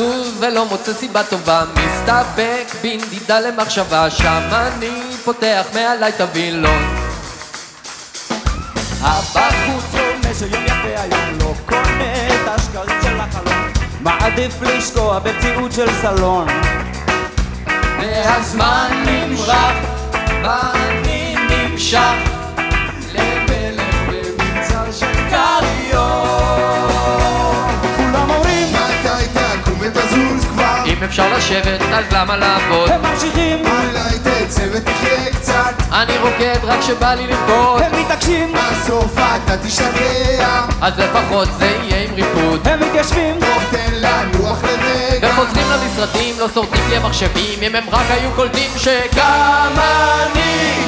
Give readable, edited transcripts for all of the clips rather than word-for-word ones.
לזוז ולא מוצא סיבה טובה, מסתפק בנדידה למחשבה, שם אני פותח מעליי את הווילון. הבחוץ רומז היום יפה, היום לא קונה את השקרים של החלום, מעדיף לשקוע במציאות של סלון. והזמן נמרח ואני נמשך למלך במנזר של קריון. כולם אומרים מתי תקום ותזוז כבר, אם אפשר לשבת אז למה לעבוד? הם ממשיכים, אולי תצא ותחיה קצת, אני רוקד רק שבא לי לרקוד, הם מתעקשים, בסוף אתה תשתגע, אז לפחות זה יהיה עם ריפוד. הם מתיישבים, טוב תן לנוח לרגע, וחוזרים למשרדים, לא שורדים לי המחשבים, אם הם רק היו קולטים שגם אני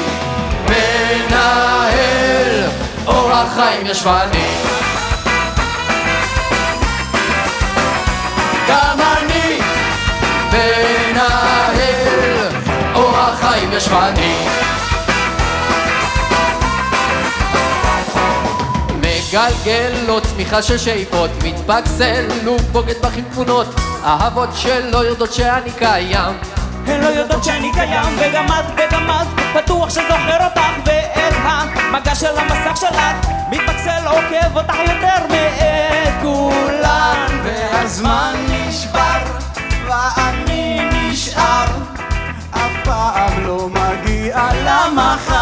מנהל אורח חיים ישבני. גם אני מנהל אורח חיים ישבני. מגלגל לו צמיחה של שאיפות, מתפקסל הוא בוגד בכם תמונות, אהבות שלא יודעות שאני קיים, הן לא יודעות שאני קיים, וגם את בטוח שזוכר אותך, ואת המגע של המסך שלך מתפקסל עוקב אותך יותר מאת כולן. והזמן נשבר ואני נשאר, אף פעם לא מגיע למחר.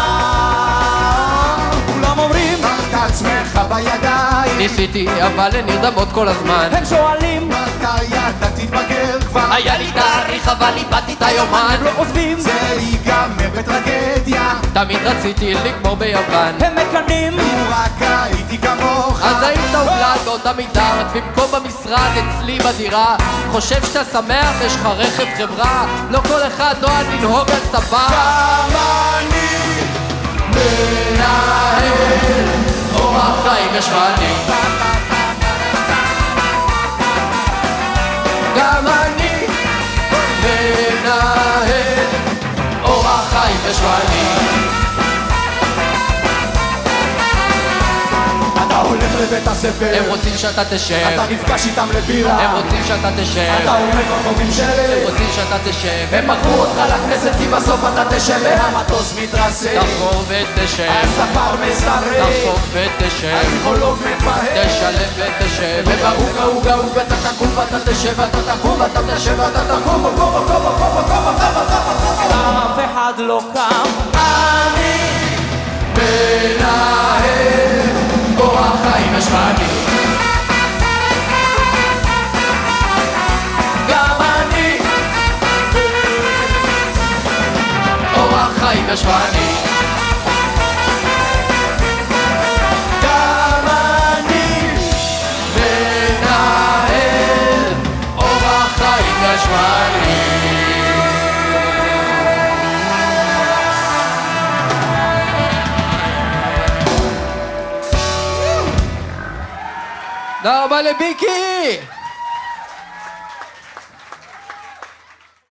כולם אומרים את עצמך בידיים, ניסיתי אבל הן נרדמות כל הזמן, הם שואלים מתי אתה תתבגר כבר, היה לי תאריך אבל איבדתי את היומן, הם לא עוזבים, זה ייגמר בטרגדיה, תמיד רציתי לגמור ביוון, הם מקנאים, לו רק הייתי כמוך, אז היית אוגלת באותה מידה, רק במקום במשרד אצלי בדירה, חושב שאתה שמח יש לך רכב חברה, לא כל אחד נועד לנהוג על ספה. גם אני מנהל אורח חיים ישבני, גם אני מנהל אורח חיים ישבני. אתה הולך לבית הספר, הם רוצים שאתה תשב, אתה נפגש איתם לבירה, הם רוצים שאתה תשב, אתה אומר כוכבים הם שלג, רוצים שאתה תשב, הם מכרו אותך לכנסת כי בסוף אתה תשב והמטוס מתרסק, תחפור ותשב, הספר מסרק, תחפור ותשב, הפסיכולוג מתפהק, תשלם ותשב, ובעוגה עוגה עוגה אתה תקום ואתה תשב ואתה תקום ואתה תשב ואתה תקום, אף אחד לא קם, אני מנהל אורח חיים ישבני, גם אני אורח חיים ישבני, גם אני מנהל אורח חיים ישבני. תודה רבה לביקי!